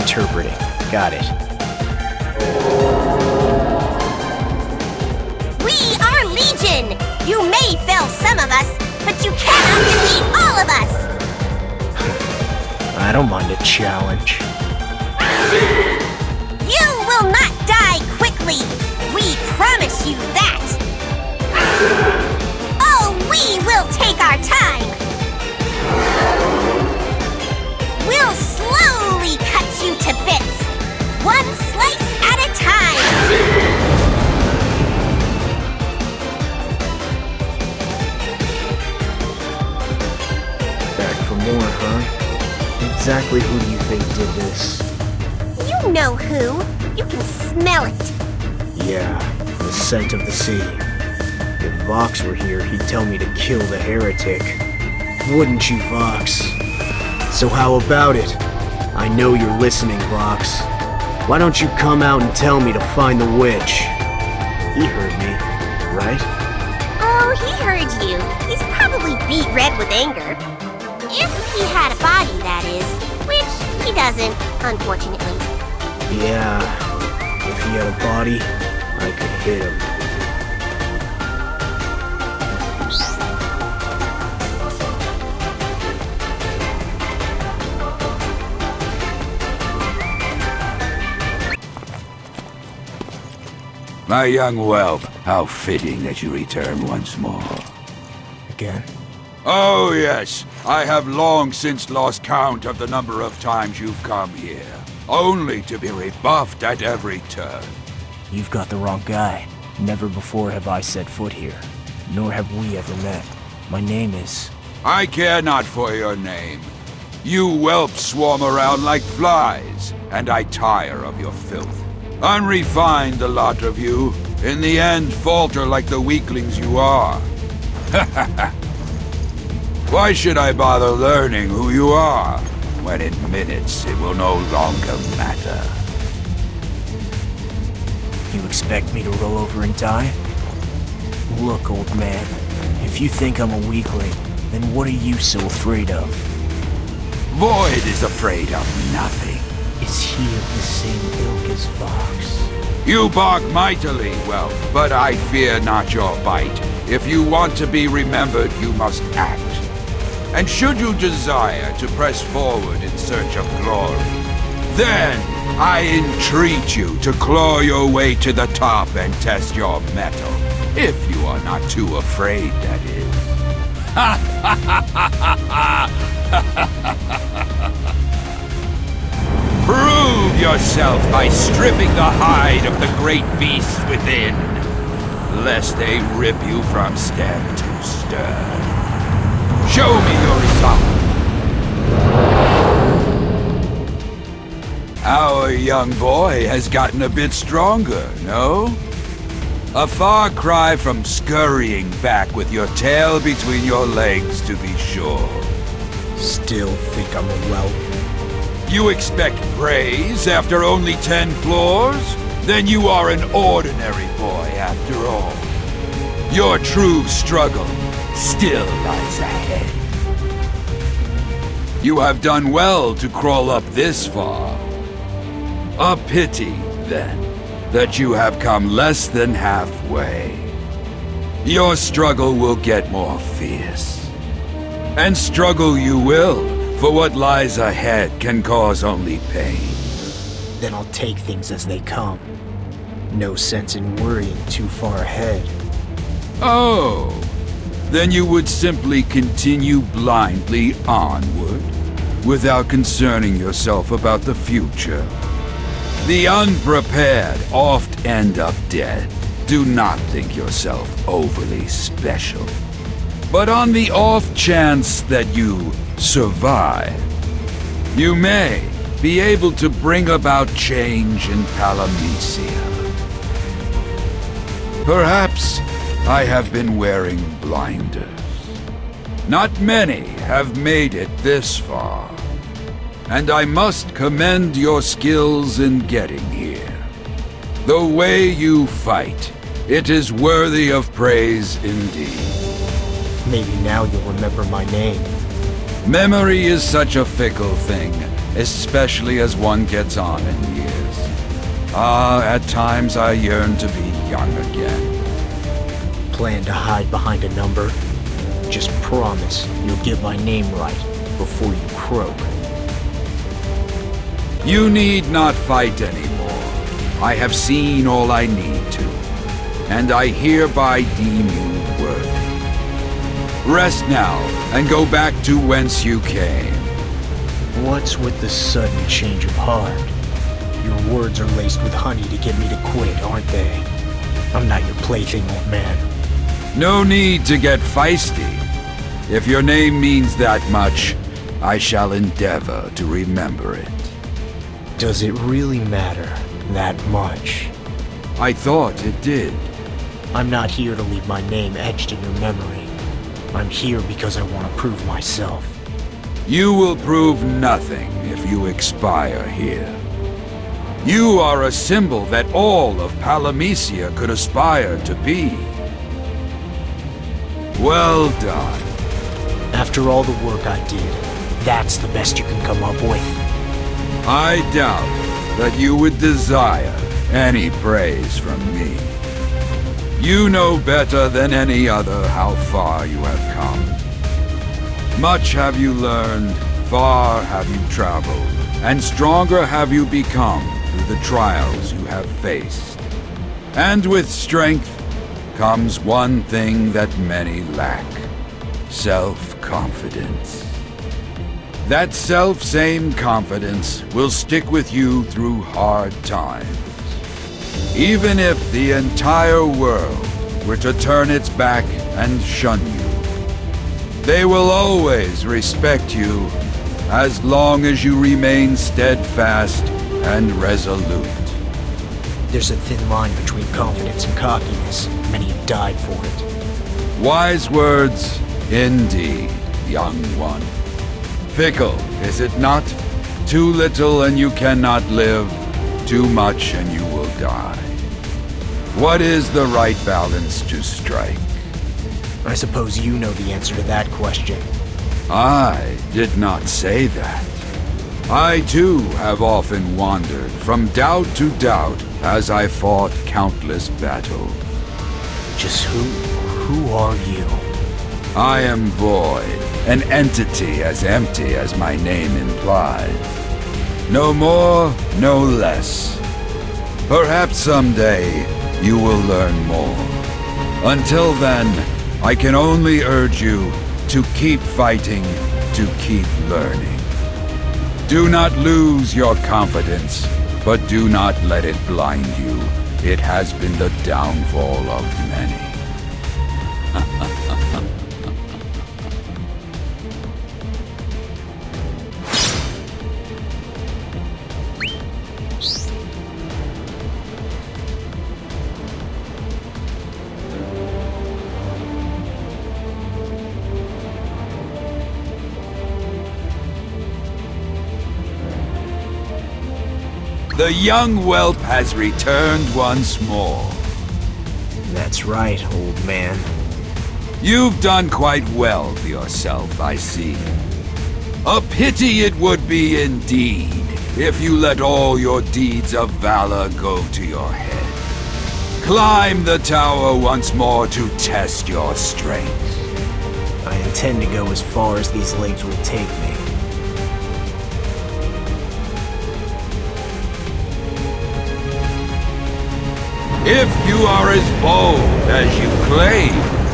interpreting. Got it. We are Legion! You may fell some of us, but you cannot defeat all of us! I don't mind a challenge. You will not die quickly! We promise you that! Oh, we will take our time! We'll slowly cut you to bits, one slice at a time! Back for more, huh? Exactly who do you think did this? You know who. You can smell it. Yeah, the scent of the sea. If Vox were here, he'd tell me to kill the heretic. Wouldn't you, Vox? So how about it? I know you're listening, Vox. Why don't you come out and tell me to find the witch? He heard me, right? Oh, he heard you. He's probably beet red with anger. If he had a body, that is. Which he doesn't, unfortunately. Yeah, if he had a body, I could hit him. My young whelp, how fitting that you return once more. Again? Oh yes, I have long since lost count of the number of times you've come here, only to be rebuffed at every turn. You've got the wrong guy. Never before have I set foot here, nor have we ever met. My name is... I care not for your name. You whelps swarm around like flies, and I tire of your filth. Unrefined the lot of you, in the end falter like the weaklings you are. Why should I bother learning who you are, when in minutes it will no longer matter? You expect me to roll over and die? Look, old man, if you think I'm a weakling, then what are you so afraid of? Void is afraid of nothing. Is he of the same ilk as Vox? You bark mightily, well, but I fear not your bite. If you want to be remembered, you must act. And should you desire to press forward in search of glory, then I entreat you to claw your way to the top and test your mettle. If you are not too afraid, that is. Prove yourself by stripping the hide of the great beasts within, lest they rip you from stem to stern. Show me your resolve. Our young boy has gotten a bit stronger, no? A far cry from scurrying back with your tail between your legs, to be sure. Still think I'm a whelp. You expect praise after only 10 floors? Then you are an ordinary boy after all. Your true struggle still lies ahead. You have done well to crawl up this far. A pity, then, that you have come less than halfway. Your struggle will get more fierce. And struggle you will, for what lies ahead can cause only pain. Then I'll take things as they come. No sense in worrying too far ahead. Oh, then you would simply continue blindly onward, without concerning yourself about the future. The unprepared oft end up dead. Do not think yourself overly special. But on the off chance that you survive, you may be able to bring about change in Palamecia. Perhaps I have been wearing blinders. Not many have made it this far, and I must commend your skills in getting here. The way you fight, it is worthy of praise indeed. Maybe now you'll remember my name. Memory is such a fickle thing. especially as one gets on in years. At times I yearn to be young again. Plan to hide behind a number? Just promise you'll get my name right before you croak. You need not fight anymore. I have seen all I need to, and I hereby deem you worthy. Rest now, and go back to whence you came. What's with the sudden change of heart? Your words are laced with honey to get me to quit, aren't they? I'm not your plaything, old man. No need to get feisty. If your name means that much, I shall endeavor to remember it. Does it really matter that much? I thought it did. I'm not here to leave my name etched in your memory. I'm here because I want to prove myself. You will prove nothing if you expire here. You are a symbol that all of Palamecia could aspire to be. Well done. After all the work I did, that's the best you can come up with. I doubt that you would desire any praise from me. You know better than any other how far you have come. Much have you learned, far have you traveled, and stronger have you become through the trials you have faced. And with strength comes one thing that many lack: self-confidence. That self-same confidence will stick with you through hard times. Even if the entire world were to turn its back and shun you, they will always respect you as long as you remain steadfast and resolute. There's a thin line between confidence and cockiness. Many have died for it. Wise words, indeed, young one. Fickle, is it not? Too little and you cannot live, too much and you will die. What is the right balance to strike? I suppose you know the answer to that question. I did not say that. I too have often wandered from doubt to doubt as I fought countless battles. Just who are you? I am void, an entity as empty as my name implies. No more, no less. Perhaps someday you will learn more. Until then, I can only urge you to keep fighting, to keep learning. Do not lose your confidence, but do not let it blind you. It has been the downfall of many. The young whelp has returned once more. That's right, old man. You've done quite well for yourself, I see. A pity it would be indeed if you let all your deeds of valor go to your head. Climb the tower once more to test your strength. I intend to go as far as these legs will take me. If you are as bold as you claim,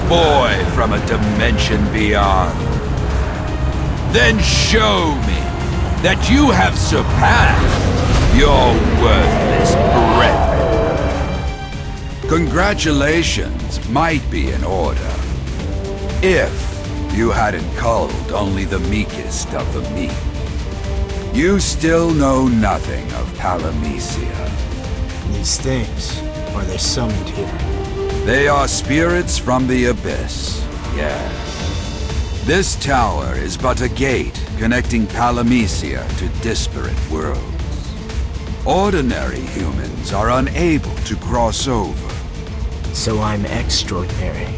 boy from a dimension beyond, then show me that you have surpassed your worthless brethren. Congratulations might be in order, if you hadn't culled only the meekest of the meek. You still know nothing of Palamecia. These things, are they summoned here? They are spirits from the abyss, yes. This tower is but a gate connecting Palamecia to disparate worlds. Ordinary humans are unable to cross over. So I'm extraordinary.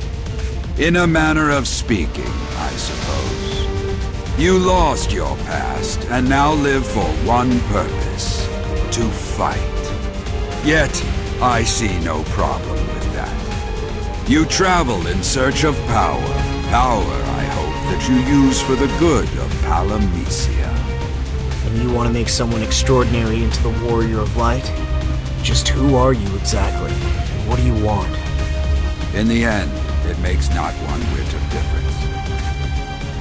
In a manner of speaking, I suppose. You lost your past and now live for one purpose: to fight. Yet, I see no problem with that. You travel in search of power. Power, I hope, that you use for the good of Palamecia. And you want to make someone extraordinary into the Warrior of Light? Just who are you exactly? And what do you want? In the end, it makes not one whit of difference.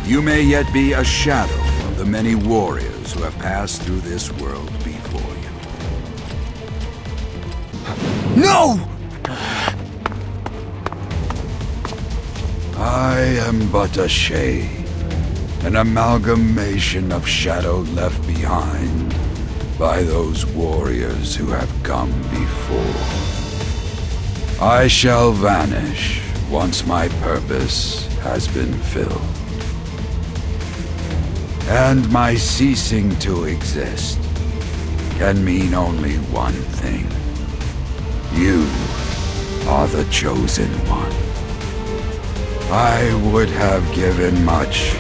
You may yet be a shadow of the many warriors who have passed through this world before you. No! I am but a shade, an amalgamation of shadow left behind by those warriors who have come before. I shall vanish once my purpose has been filled. And my ceasing to exist can mean only one thing. You are the chosen one. I would have given much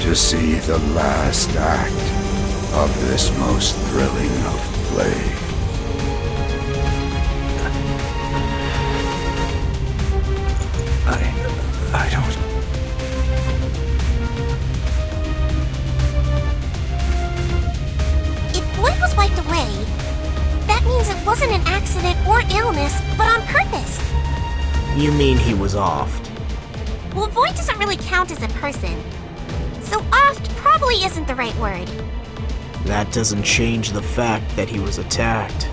to see the last act of this most thrilling of plays. I don't... If Void was wiped away, that means it wasn't an accident or illness, but on purpose. You mean he was offed? Well, Void doesn't really count as a person, so offed probably isn't the right word. That doesn't change the fact that he was attacked.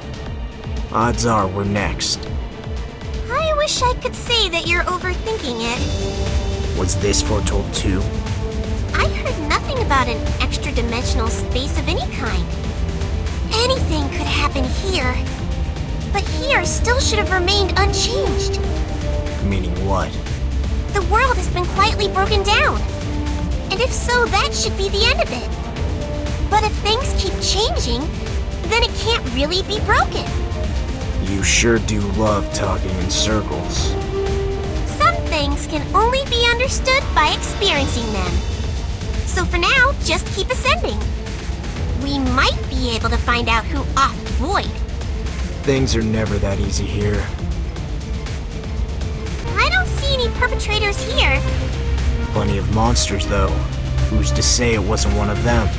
Odds are we're next. I wish I could say that you're overthinking it. Was this foretold too? I heard nothing about an extra-dimensional space of any kind. Anything could happen here. But here still should have remained unchanged. Meaning what? The world has been quietly broken down. And if so, that should be the end of it. But if things keep changing, then it can't really be broken. You sure do love talking in circles. Some things can only be understood by experiencing them. So for now, just keep ascending. We might be able to find out who offed Void. Things are never that easy here. I don't see any perpetrators here. Plenty of monsters, though. Who's to say it wasn't one of them?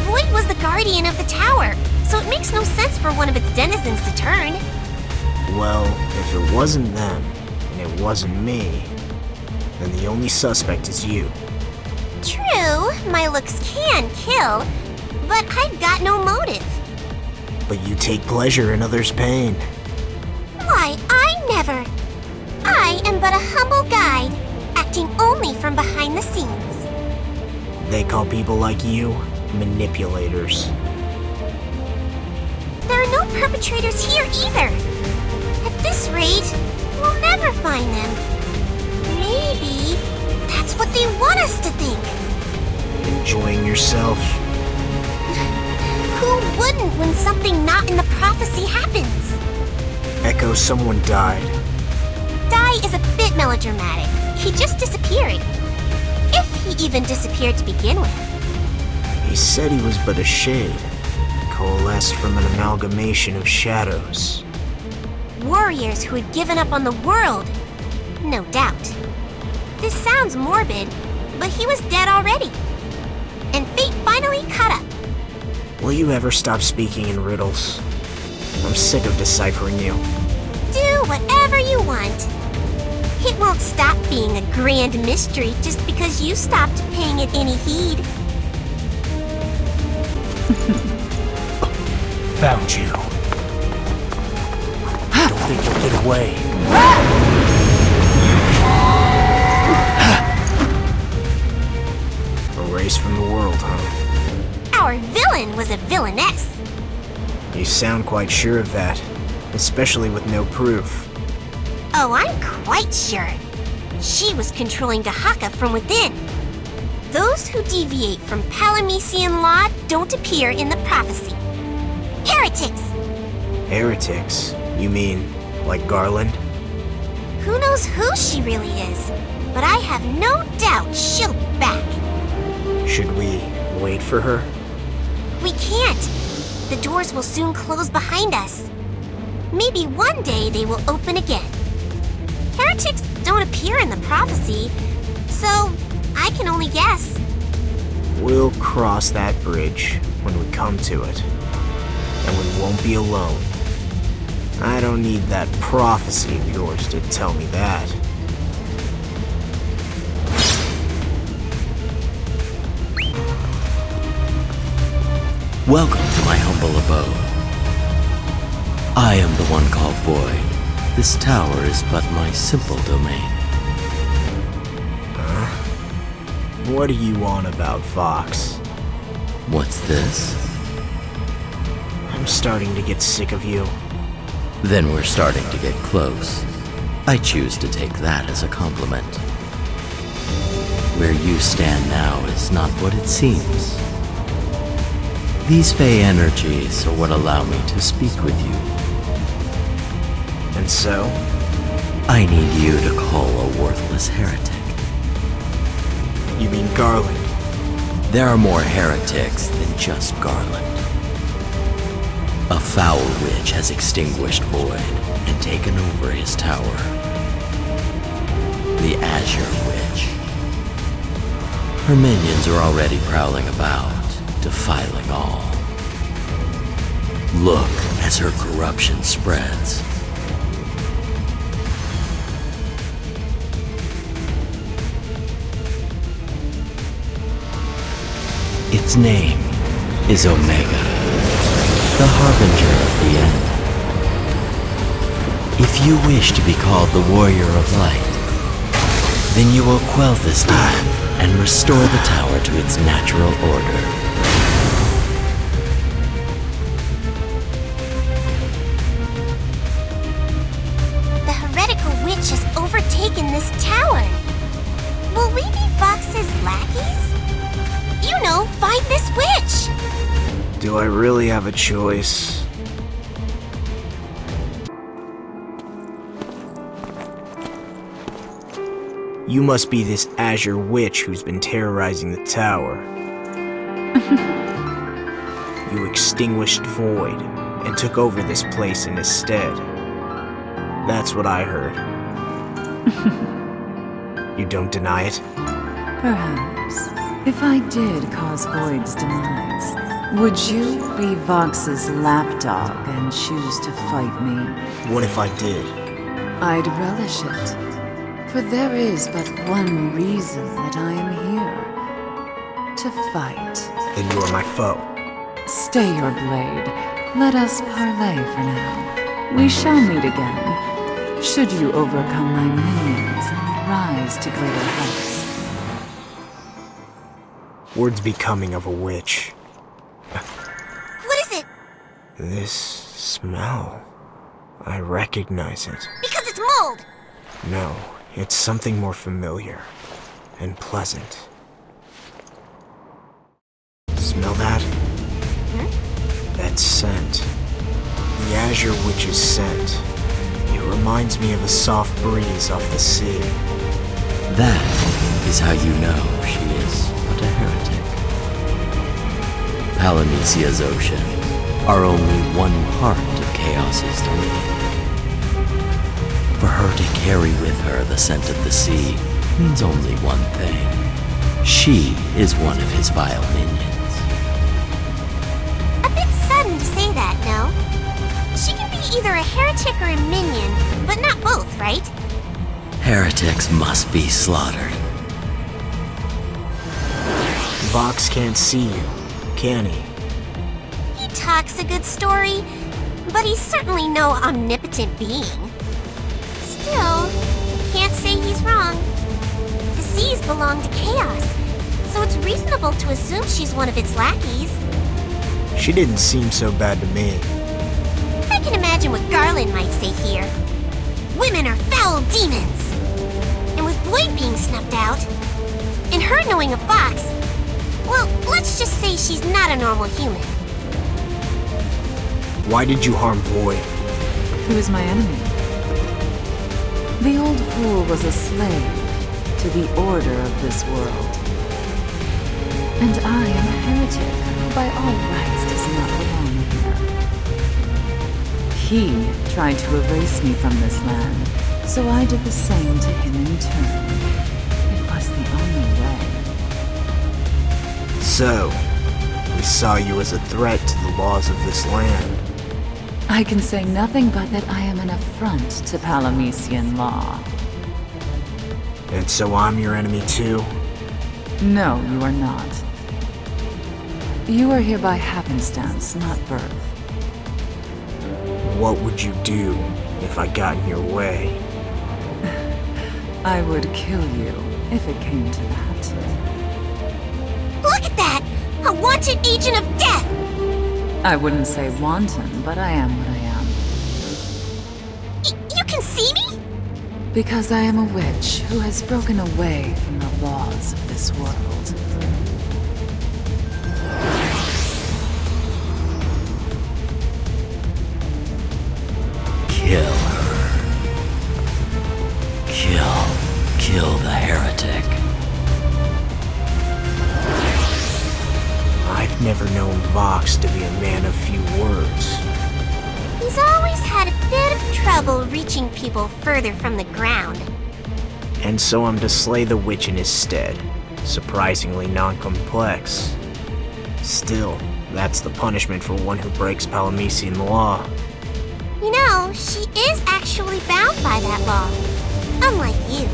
Void was the guardian of the tower, so it makes no sense for one of its denizens to turn. Well, if it wasn't them, and it wasn't me, then the only suspect is you. True, my looks can kill, but I've got no motive. But you take pleasure in others' pain. Why, I never. I am but a humble guide, acting only from behind the scenes. They call people like you manipulators. There are no perpetrators here either. At this rate, we'll never find them. Maybe that's what they want us to think. Enjoying yourself. Who wouldn't when something not in the prophecy happens? Echo, someone died. Die is a bit melodramatic. He just disappeared. If he even disappeared to begin with. He said he was but a shade, coalesced from an amalgamation of shadows. Warriors who had given up on the world. No doubt. This sounds morbid, but he was dead already. And fate finally caught up. Will you ever stop speaking in riddles? I'm sick of deciphering you. Do whatever you want. It won't stop being a grand mystery just because you stopped paying it any heed. Found you. Don't think you'll get away. Erased from the world, huh? Our villain was a villainess. You sound quite sure of that, especially with no proof. Oh, I'm quite sure. She was controlling Dahaka from within. Those who deviate from Palamecian law don't appear in the prophecy. Heretics! Heretics? You mean, like Garland? Who knows who she really is, but I have no doubt she'll be back. Should we wait for her? We can't. The doors will soon close behind us. Maybe one day they will open again. Heretics don't appear in the prophecy, so I can only guess. We'll cross that bridge when we come to it. And we won't be alone. I don't need that prophecy of yours to tell me that. Welcome to my humble abode. I am the one called Void. This tower is but my simple domain. What are you on about, Fox? What's this? I'm starting to get sick of you. Then we're starting to get close. I choose to take that as a compliment. Where you stand now is not what it seems. These Fey energies are what allow me to speak with you. And so? I need you to call a worthless heretic. You mean Garland? There are more heretics than just Garland. A foul witch has extinguished Void and taken over his tower. The Azure Witch. Her minions are already prowling about, defiling all. Look as her corruption spreads. Its name is Omega, the harbinger of the end. If you wish to be called the Warrior of Light, then you will quell this demon and restore the tower to its natural order. The heretical witch has overtaken this tower. Will we be Fox's lackeys? You know, find this witch! Do I really have a choice? You must be this Azure Witch who's been terrorizing the tower. You extinguished Void and took over this place in his stead. That's what I heard. You don't deny it? Perhaps. If I did cause Void's demise, would you be Vox's lapdog and choose to fight me? What if I did? I'd relish it. For there is but one reason that I am here. To fight. Then you are my foe. Stay your blade. Let us parley for now. We shall meet again, should you overcome my minions and rise to greater heights. Word's becoming of a witch. What is it? This smell. I recognize it. Because it's mold! No, it's something more familiar and pleasant. Smell that? That scent. The Azure Witch's scent. It reminds me of a soft breeze off the sea. That is how you know she is but a heretic. Palamecia's oceans are only one part of Chaos's domain. For her to carry with her the scent of the sea means only one thing. She is one of his vile minions. A bit sudden to say that, no? She can be either a heretic or a minion, but not both, right? Heretics must be slaughtered. Vox can't see you, can he? He talks a good story, but he's certainly no omnipotent being. Still, can't say he's wrong. The seas belong to Chaos, so it's reasonable to assume she's one of its lackeys. She didn't seem so bad to me. I can imagine what Garland might say here. Women are foul demons! And with Void being snuffed out, and her knowing a Fox, well, let's just say she's not a normal human. Why did you harm Void? Who is my enemy? The old fool was a slave to the order of this world. And I am a heretic who by all rights does not belong here. He tried to erase me from this land, so I did the same to him in turn. It was the only way. So, we saw you as a threat to the laws of this land. I can say nothing but that I am an affront to Palamecian law. And so I'm your enemy too? No, you are not. You are here by happenstance, not birth. What would you do if I got in your way? I would kill you if it came to that. Look at that! A wanted agent of death! I wouldn't say wanton, but I am what I am. You can see me? Because I am a witch who has broken away from the laws of this world. Kill her. Kill the heretic. I've never known Vox to be a man of few words. He's always had a bit of trouble reaching people further from the ground. And so I'm to slay the witch in his stead. Surprisingly non-complex. Still, that's the punishment for one who breaks Palamecian law. You know, she is actually bound by that law. Unlike you.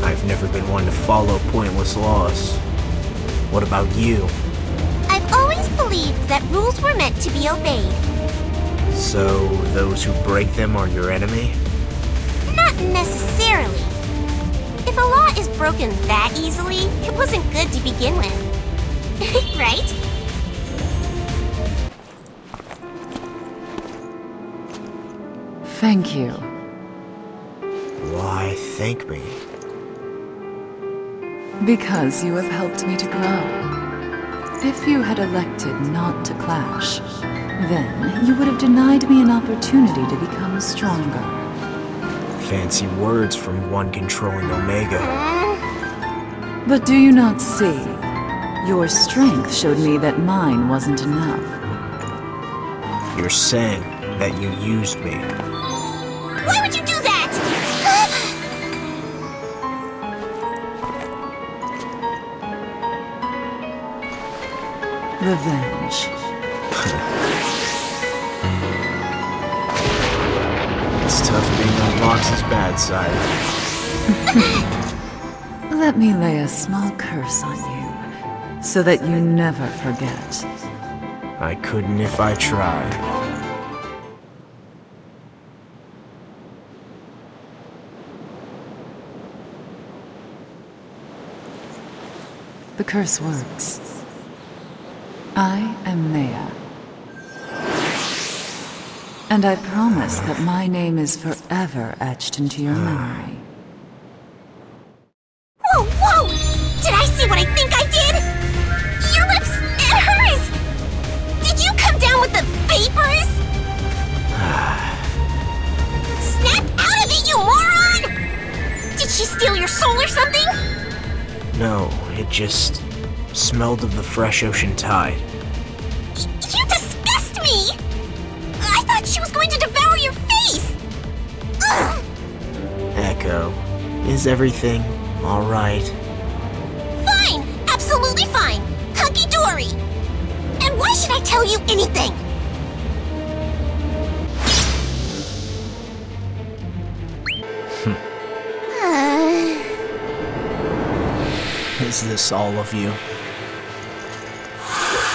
I've never been one to follow pointless laws. What about you? I've always believed that rules were meant to be obeyed. So, those who break them are your enemy? Not necessarily. If a law is broken that easily, it wasn't good to begin with. Right? Thank you. Why thank me? Because you have helped me to grow. If you had elected not to clash, then you would have denied me an opportunity to become stronger. Fancy words from one controlling Omega. But do you not see? Your strength showed me that mine wasn't enough. You're saying that you used me. Why would you do that? Revenge. It's tough being on Vox's bad side. Let me lay a small curse on you, so that you never forget. I couldn't if I tried. The curse works. I am Maya. And I promise that my name is forever etched into your memory. Whoa, whoa! Did I see what I think I did? Your lips and hers! Did you come down with the vapors? Snap out of it, you moron! Did she steal your soul or something? No, it just smelled of the fresh ocean tide. You disgust me! I thought she was going to devour your face! Ugh! Echo, is everything alright? Fine! Absolutely fine! Hunky-dory! And why should I tell you anything? Is this all of you?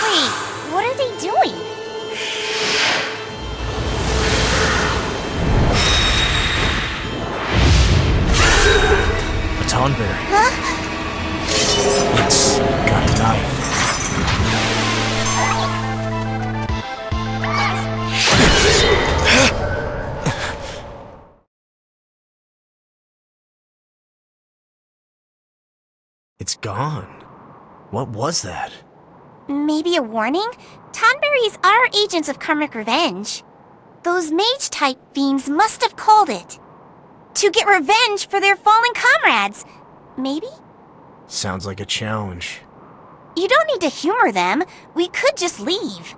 Wait, what are they doing? A Tonberry. Huh? It's got a knife. It's gone. What was that? Maybe a warning? Tonberries are agents of karmic revenge. Those mage-type fiends must have called it. To get revenge for their fallen comrades. Maybe? Sounds like a challenge. You don't need to humor them. We could just leave.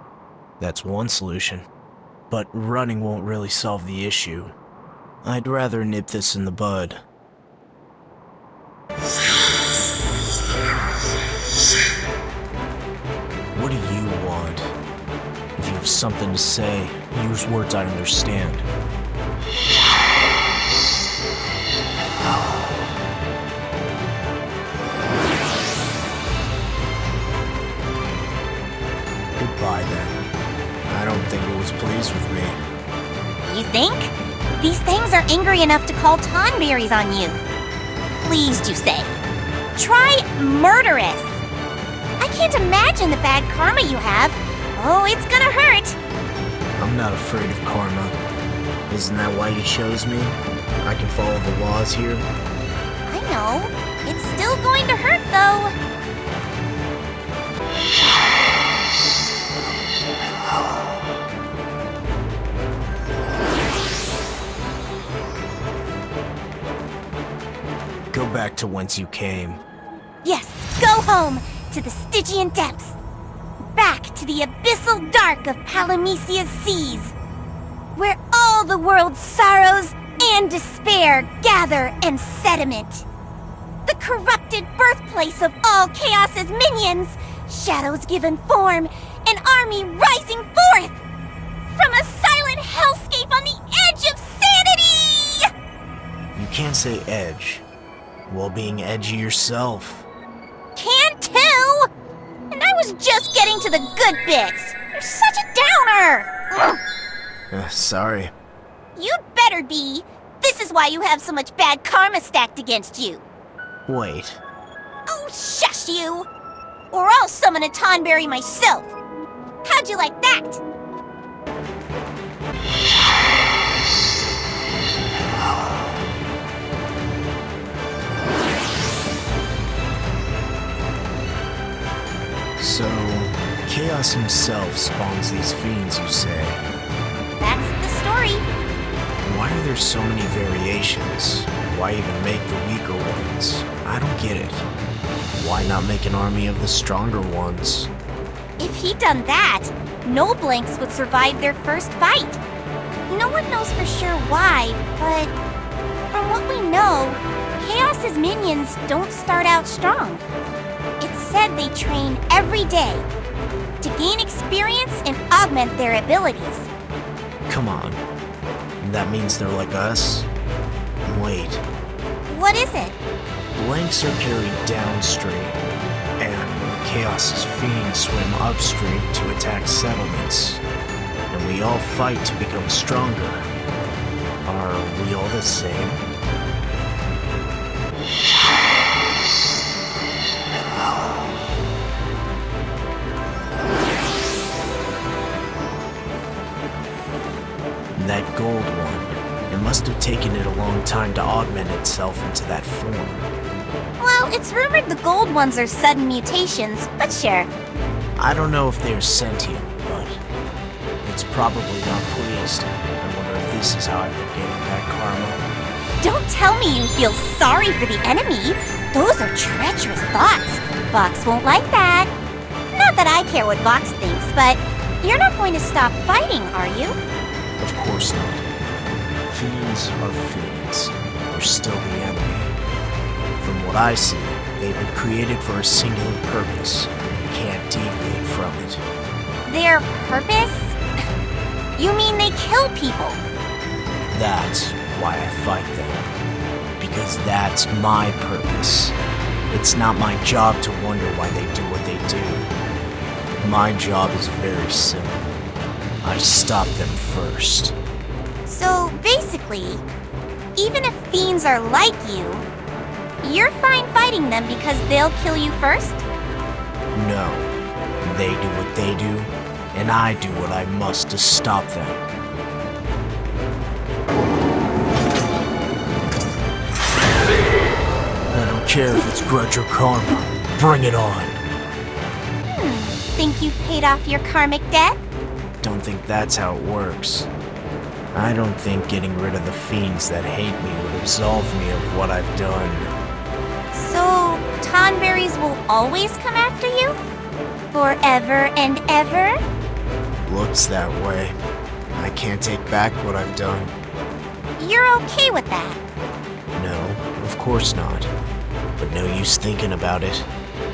That's one solution. But running won't really solve the issue. I'd rather nip this in the bud. What do you want? If you have something to say, use words I understand. Goodbye then. I don't think it was pleased with me. You think? These things are angry enough to call tonberries on you. Pleased, you say. Try murderous. I can't imagine the bad karma you have. Oh, it's gonna hurt. I'm not afraid of karma. Isn't that why you chose me? I can follow the laws here. I know. It's still going to hurt, though. Go back to whence you came. Yes, go home to the Stygian depths. Back to the abyssal dark of Palamecia's seas, where all the world's sorrows and despair gather and sediment. The corrupted birthplace of all Chaos's minions, shadows given form, an army rising forth from a silent hellscape on the edge of sanity! You can't say edge while being edgy yourself. Can too! And I was just getting to the good bits. You're such a downer! Ugh. Sorry. You'd better be. This is why you have so much bad karma stacked against you. Wait. Oh, shush you! Or I'll summon a tonberry myself. How'd you like that? So, Chaos himself spawns these fiends, you say? That's the story. Why are there so many variations? Why even make the weaker ones? I don't get it. Why not make an army of the stronger ones? If he'd done that, no blanks would survive their first fight. No one knows for sure why, but from what we know, Chaos's minions don't start out strong. It's said they train every day to gain experience and augment their abilities. Come on. That means they're like us? Wait. What is it? Blanks are carried downstream, and Chaos's fiends swim upstream to attack settlements. And we all fight to become stronger. Are we all the same? That gold one, it must have taken it a long time to augment itself into that form. Well, it's rumored the gold ones are sudden mutations, but sure. I don't know if they're sentient, but it's probably not pleased. I wonder if this is how I've been getting that karma. Don't tell me you feel sorry for the enemy. Those are treacherous thoughts. Vox won't like that. Not that I care what Vox thinks, but you're not going to stop fighting, are you? Of course not. Fiends are fiends. They're still the enemy. From what I see, they've been created for a singular purpose. You can't deviate from it. Their purpose? You mean they kill people? That's why I fight them. Because that's my purpose. It's not my job to wonder why they do what they do. My job is very simple. I stop them first. So basically, even if fiends are like you, you're fine fighting them because they'll kill you first? No. They do what they do, and I do what I must to stop them. I don't care if it's grudge or karma. Bring it on. Think you've paid off your karmic debt? Don't think that's how it works. I don't think getting rid of the fiends that hate me would absolve me of what I've done. So, tonberries will always come after you? Forever and ever? Looks that way. I can't take back what I've done. You're okay with that? No, of course not. But no use thinking about it.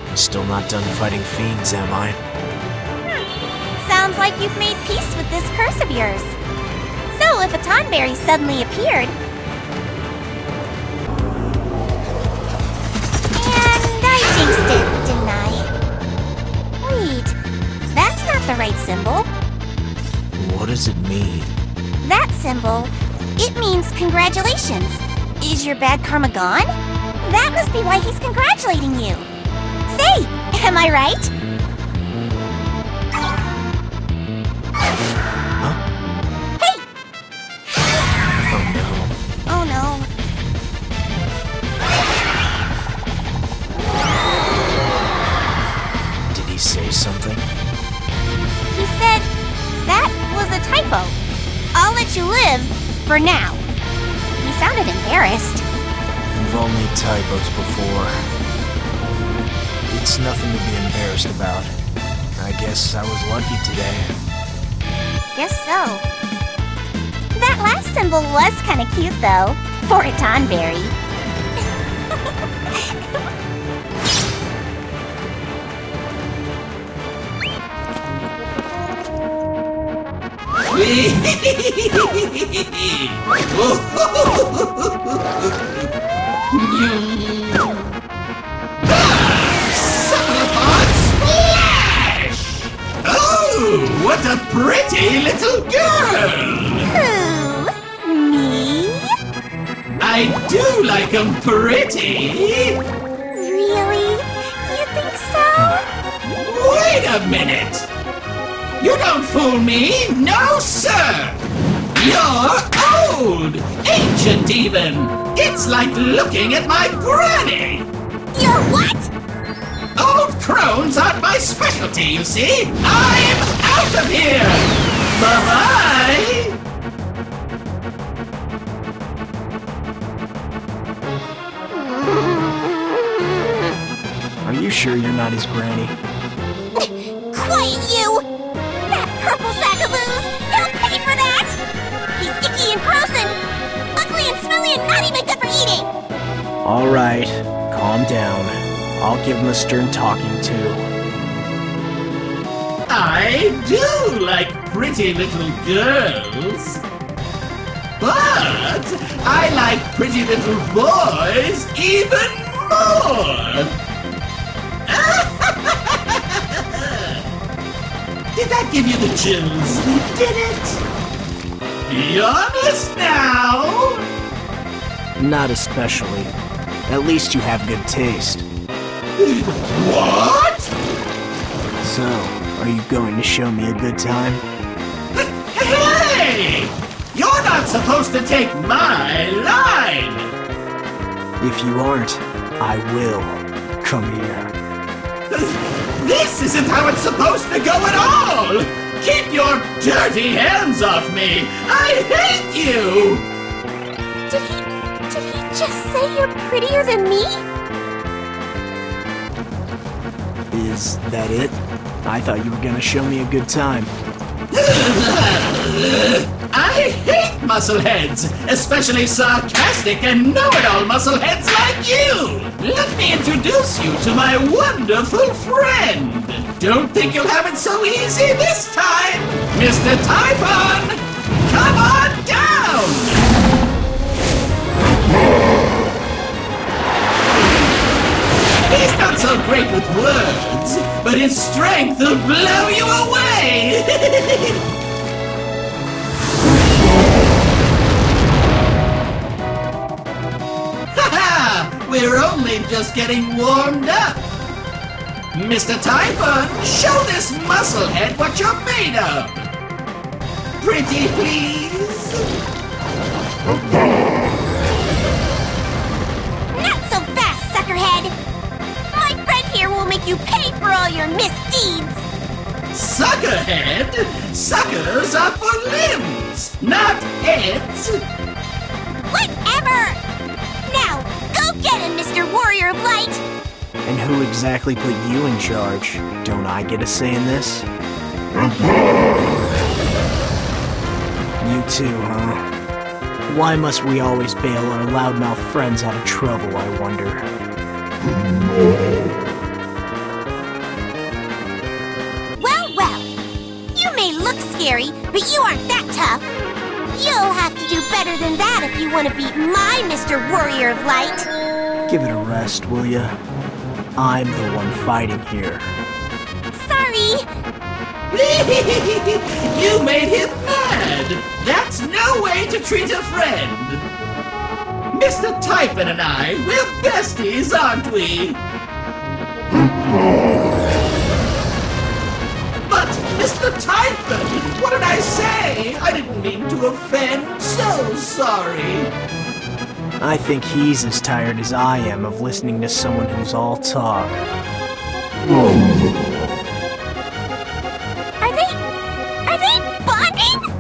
I'm still not done fighting fiends, am I? Sounds like you've made peace with this curse of yours. So if a Tonberry suddenly appeared... And I jinxed it, didn't I? Wait, that's not the right symbol. What does it mean? That symbol, it means congratulations. Is your bad karma gone? That must be why he's congratulating you. Say, am I right? Huh? Hey! Oh no. Oh no. Did he say something? He said, that was a typo. I'll let you live, for now. He sounded embarrassed. We've all made typos before. It's nothing to be embarrassed about. I guess I was lucky today. Guess so. That last symbol was kind of cute, though, for a Tonberry. Oh, what a pretty little girl! Who? Me? I do like 'em pretty. Really? You think so? Wait a minute! You don't fool me, no sir! You're old, ancient even. It's like looking at my granny. You're what? Old crones aren't my specialty, you see. I'm out of here. Bye-bye. Are you sure you're not his granny? Quiet, you! That purple sack of ooze! He'll pay for that! He's icky and gross and ugly and smelly and not even good for eating! Alright, calm down. I'll give him a stern talking to. I do like pretty little girls. But I like pretty little boys even more. Did that give you the chills? Did it? Be honest now. Not especially. At least you have good taste. What? So, are you going to show me a good time? Hey! You're not supposed to take my line! If you aren't, I will. Come here. This isn't how it's supposed to go at all! Keep your dirty hands off me! I hate you! Did he just say you're prettier than me? Is that it? I thought you were gonna show me a good time. I hate muscleheads, especially sarcastic and know-it-all muscleheads like you! Let me introduce you to my wonderful friend! Don't think you'll have it so easy this time! Mr. Typhon, come on down! He's not so great with words, but his strength will blow you away! Haha! We're only just getting warmed up! Mr. Typhon, show this musclehead what you're made of! Pretty please? Not so fast, suckerhead! My friend here will make you pay for all your misdeeds! Suckerhead? Suckers are for limbs, not heads! Whatever! Now, go get him, Mr. Warrior of Light! And who exactly put you in charge? Don't I get a say in this? You too, huh? Why must we always bail our loudmouth friends out of trouble, I wonder? Well, well. You may look scary, but you aren't that tough. You'll have to do better than that if you want to beat my Mr. Warrior of Light. Give it a rest, will ya? I'm the one fighting here. Sorry. You made him mad! That's no way to treat a friend! Mr. Typhon and I, we're besties, aren't we? But, Mr. Typhon, what did I say? I didn't mean to offend. So sorry. I think he's as tired as I am of listening to someone who's all talk. Are they bonding?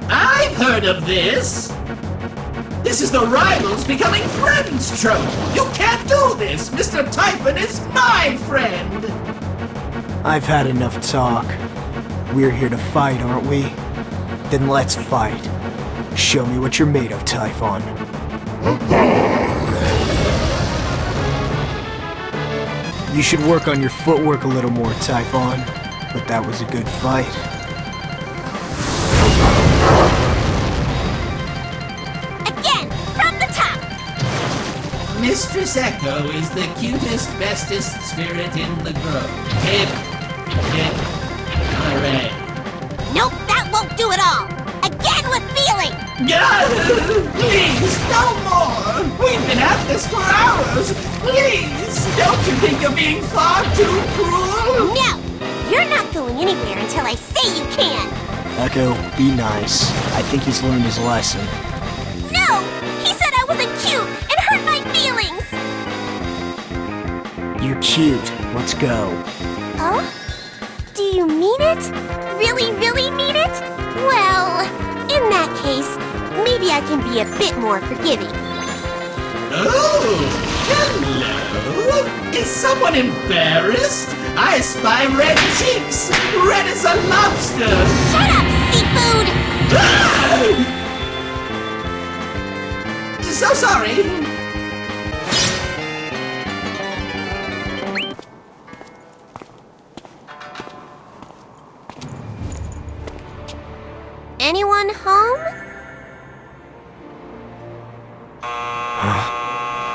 I've heard of this! This is the rivals becoming friends trope! You can't do this! Mr. Typhon is my friend! I've had enough talk. We're here to fight, aren't we? Then let's fight. Show me what you're made of, Typhon. You should work on your footwork a little more, Typhon. But that was a good fight. Again, from the top. Mistress Echo is the cutest, bestest spirit in the grove. Hip, hip, hooray. Nope, that won't do it all. Again with feeling. Please, no more! We've been at this for hours! Please, don't you think you're being far too cruel? No, you're not going anywhere until I say you can. Echo, be nice. I think he's learned his lesson. No, he said I wasn't cute and hurt my feelings. You're cute. Let's go. Oh? Do you mean it? Really, really mean it? Well, in that case, maybe I can be a bit more forgiving. Oh, hello! Is someone embarrassed? I spy red cheeks! Red as a lobster! Shut up, seafood! Ah! So sorry! Anyone home?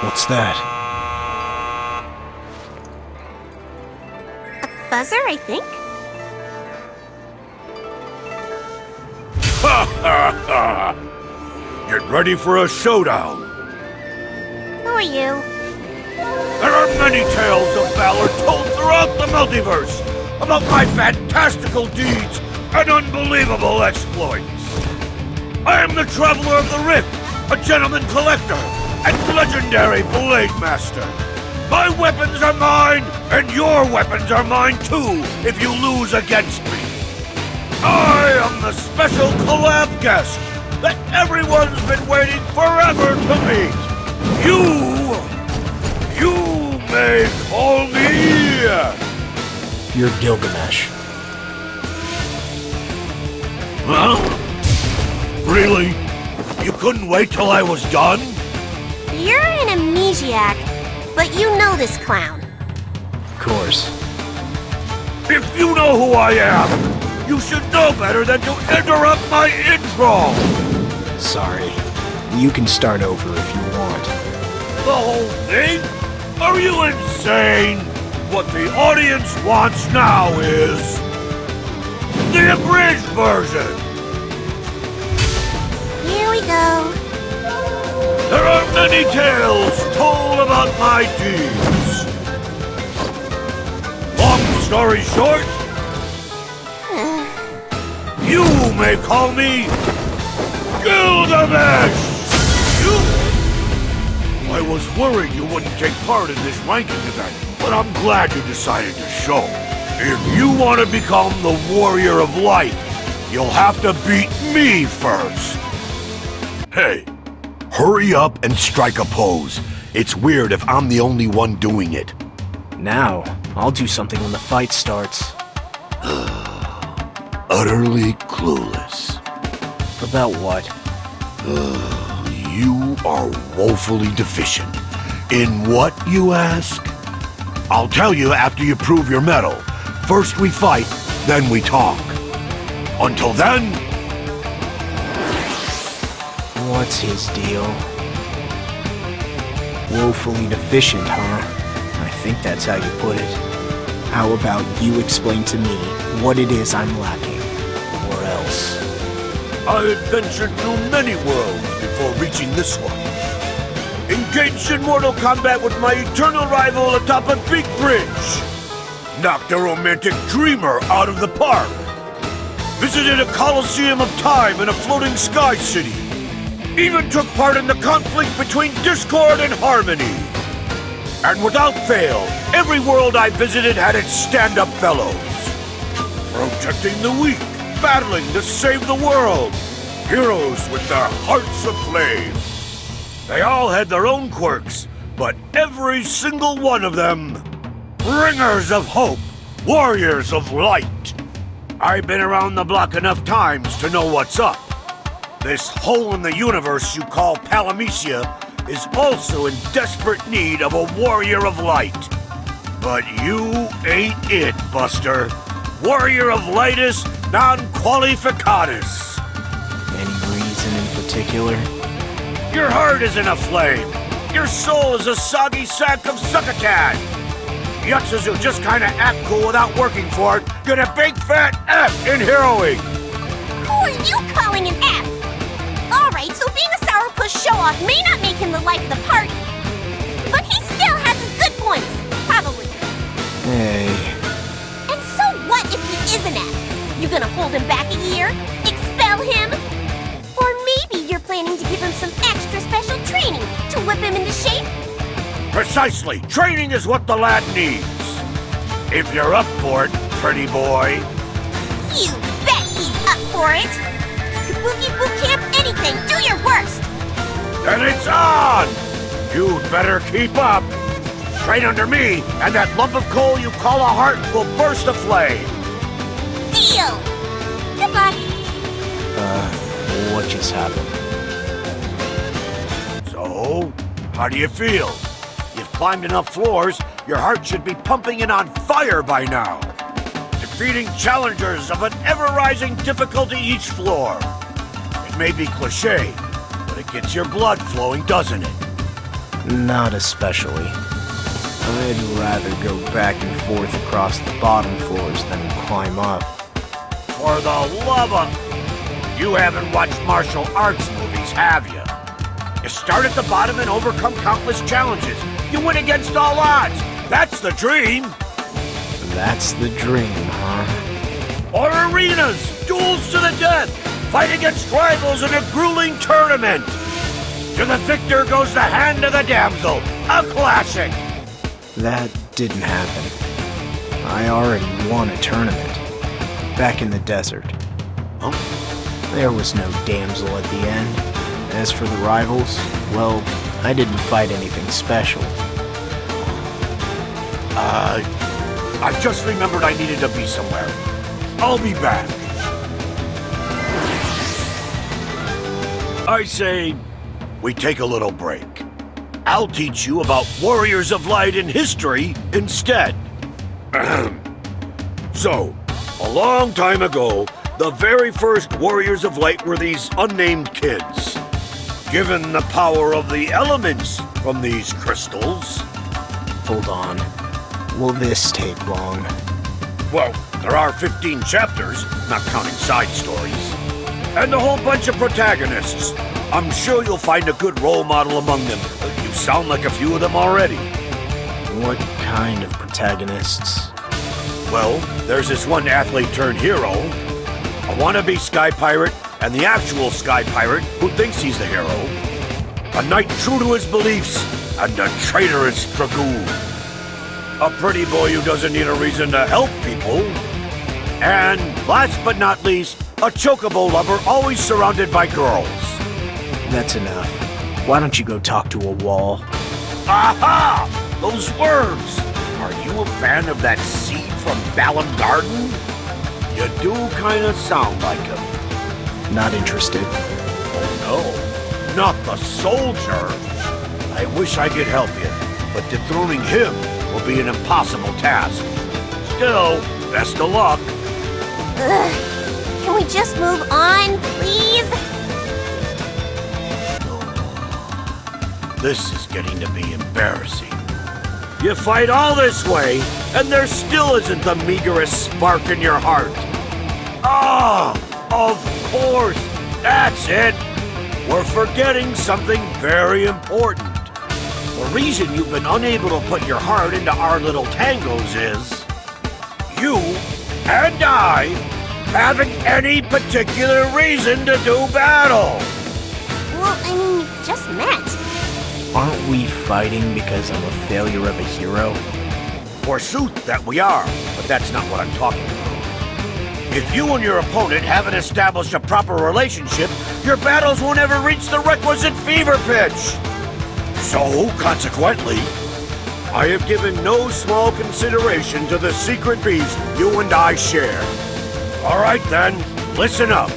What's that? A buzzer, I think. Ha ha ha! Get ready for a showdown! Who are you? There are many tales of valor told throughout the multiverse about my fantastical deeds and unbelievable exploits. I am the Traveler of the Rift, a gentleman collector, and legendary Blade Master. My weapons are mine, and your weapons are mine too, if you lose against me. I am the special collab guest that everyone's been waiting forever to meet. You may call me... You're Gilgamesh. Huh? Really? You couldn't wait till I was done? You're an amnesiac, but you know this clown. Of course. If you know who I am, you should know better than to interrupt my intro! Sorry. You can start over if you want. The whole thing? Are you insane? What the audience wants now is... the abridged version! Here we go. There are many tales told about my deeds. Long story short, you may call me Gilgamesh! I was worried you wouldn't take part in this ranking event, but I'm glad you decided to show. If you want to become the Warrior of Light, you'll have to beat me first. Hey, hurry up and strike a pose. It's weird if I'm the only one doing it. Now, I'll do something when the fight starts. Utterly clueless. About what? You are woefully deficient. In what, you ask? I'll tell you after you prove your mettle. First we fight, then we talk. Until then... What's his deal? Woefully deficient, huh? I think that's how you put it. How about you explain to me what it is I'm lacking? Or else... I adventured through many worlds before reaching this one. Engaged in mortal combat with my eternal rival atop a big bridge. Knocked a romantic dreamer out of the park. Visited a coliseum of time in a floating sky city. Even took part in the conflict between discord and harmony. And without fail, every world I visited had its stand-up fellows. Protecting the weak, battling to save the world. Heroes with their hearts aflame. They all had their own quirks, but every single one of them, bringers of hope, warriors of light. I've been around the block enough times to know what's up. This hole in the universe you call Palamecia is also in desperate need of a warrior of light. But you ain't it, Buster. Warrior of lightus non qualificatus. Any reason in particular? Your heart isn't aflame. Your soul is a soggy sack of succotash. Yutzes who just kinda act cool without working for it get a big fat F in heroing. Who are you calling an F? Alright, so being a sourpuss show-off may not make him the life of the party. But he still has his good points, probably. Hey... And so what if he is an F? You gonna hold him back a year? Expel him? Or maybe you're planning to give him some extra special training to whip him into shape? Precisely. Training is what the lad needs. If you're up for it, pretty boy. You bet he's up for it! Kabuki boot camp anything, do your worst! And it's on! You'd better keep up. Train under me, and that lump of coal you call a heart will burst aflame. Deal! Good luck! What just happened? So, how do you feel? You've climbed enough floors, your heart should be pumping and on fire by now. Defeating challengers of an ever-rising difficulty each floor. It may be cliché, but it gets your blood flowing, doesn't it? Not especially. I'd rather go back and forth across the bottom floors than climb up. For the love of... You haven't watched martial arts movies, have you? You start at the bottom and overcome countless challenges. You win against all odds. That's the dream. That's the dream, huh? Or arenas, duels to the death. Fight against rivals in a grueling tournament. To the victor goes the hand of the damsel. A classic. That didn't happen. I already won a tournament. Back in the desert. Huh? There was no damsel at the end. As for the rivals, well, I didn't fight anything special. I just remembered I needed to be somewhere. I'll be back. I say, we take a little break. I'll teach you about warriors of light in history instead. So, a long time ago, the very first warriors of light were these unnamed kids. Given the power of the elements from these crystals... Hold on. Will this take long? Well, there are 15 chapters, not counting side stories. And a whole bunch of protagonists. I'm sure you'll find a good role model among them. You sound like a few of them already. What kind of protagonists? Well, there's this one athlete-turned-hero, a wannabe sky pirate, and the actual sky pirate who thinks he's the hero. A knight true to his beliefs, and a traitorous dragoon. A pretty boy who doesn't need a reason to help people. And last but not least, a chocobo lover always surrounded by girls. That's enough. Why don't you go talk to a wall? Aha! Those words! Are you a fan of that seed from Balam Garden? You do kinda sound like him. Not interested. Oh no, not the soldier! I wish I could help you, but dethroning him will be an impossible task. Still, best of luck. Ugh. Can we just move on, please? This is getting to be embarrassing. You fight all this way, and there still isn't the meagerest spark in your heart. Ah, of course, that's it. We're forgetting something very important. The reason you've been unable to put your heart into our little tangos is you and I haven't any particular reason to do battle. Well, I mean, we just met. Aren't we fighting because I'm a failure of a hero? Forsooth that we are, but that's not what I'm talking about. If you and your opponent haven't established a proper relationship, your battles won't ever reach the requisite fever pitch. So, consequently, I have given no small consideration to the secret beast you and I share. All right then, listen up.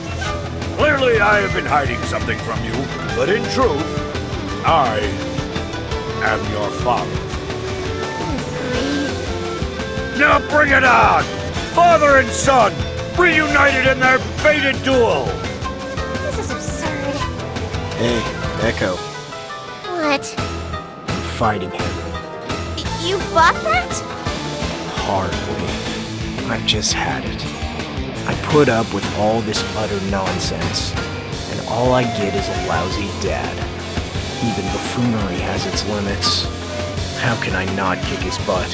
Clearly I have been hiding something from you, but in truth, I am your father. Now bring it on! Father and son, reunited in their fated duel! This is absurd. Hey, Echo, What? I'm fighting him. You bought that? Hardly. I've just had it. I put up with all this utter nonsense, and all I get is a lousy dad. Even buffoonery has its limits. How can I not kick his butt?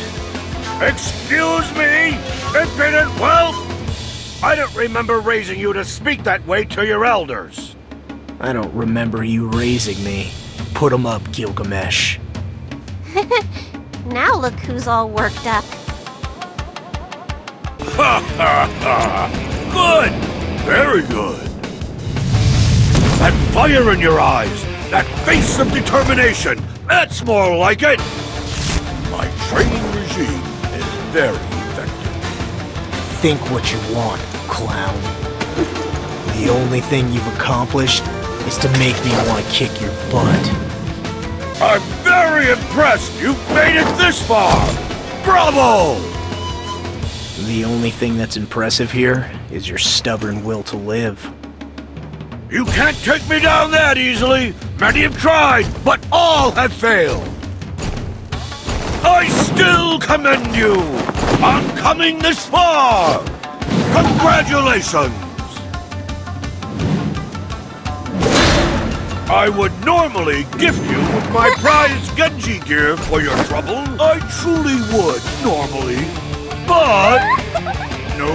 Excuse me, impudent whelp! I don't remember raising you to speak that way to your elders. I don't remember you raising me. Put 'em up, Gilgamesh. Now look who's all worked up. Ha ha ha! Good! Very good! That fire in your eyes! That face of determination! That's more like it! My training regime is very effective. Think what you want, clown. The only thing you've accomplished is to make me want to kick your butt. I'm very impressed you've made it this far! Bravo! The only thing that's impressive here is your stubborn will to live. You can't take me down that easily! Many have tried, but all have failed! I still commend you on coming this far! Congratulations! I would normally gift you with my prize Genji gear for your trouble. I truly would, normally. But... no.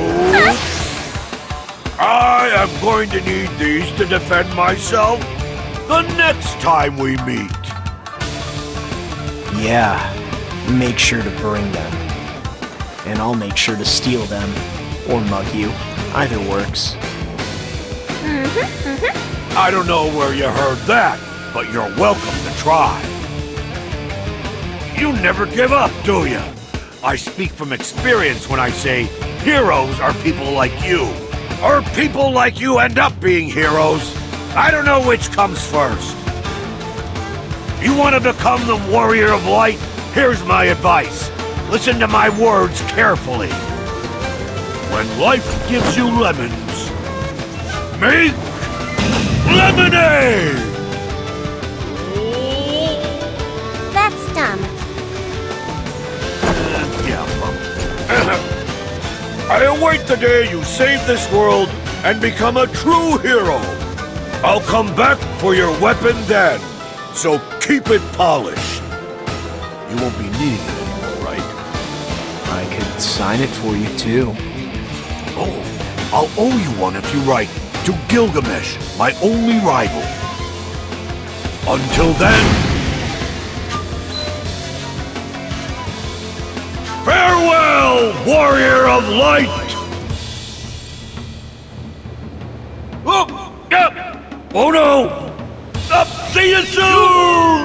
I am going to need these to defend myself the next time we meet. Yeah, make sure to bring them. And I'll make sure to steal them, or mug you. Either works. I don't know where you heard that, but you're welcome to try. You never give up, do you? I speak from experience when I say heroes are people like you. Or people like you end up being heroes. I don't know which comes first. You want to become the warrior of light? Here's my advice. Listen to my words carefully. When life gives you lemons, make lemonade! That's dumb. I await the day you save this world and become a true hero. I'll come back for your weapon then, so keep it polished. You won't be needing it anymore, right? I could sign it for you, too. Oh, I'll owe you one if you write, to Gilgamesh, my only rival. Until then... farewell, warrior of light! Oh, yep. Oh no! See you soon!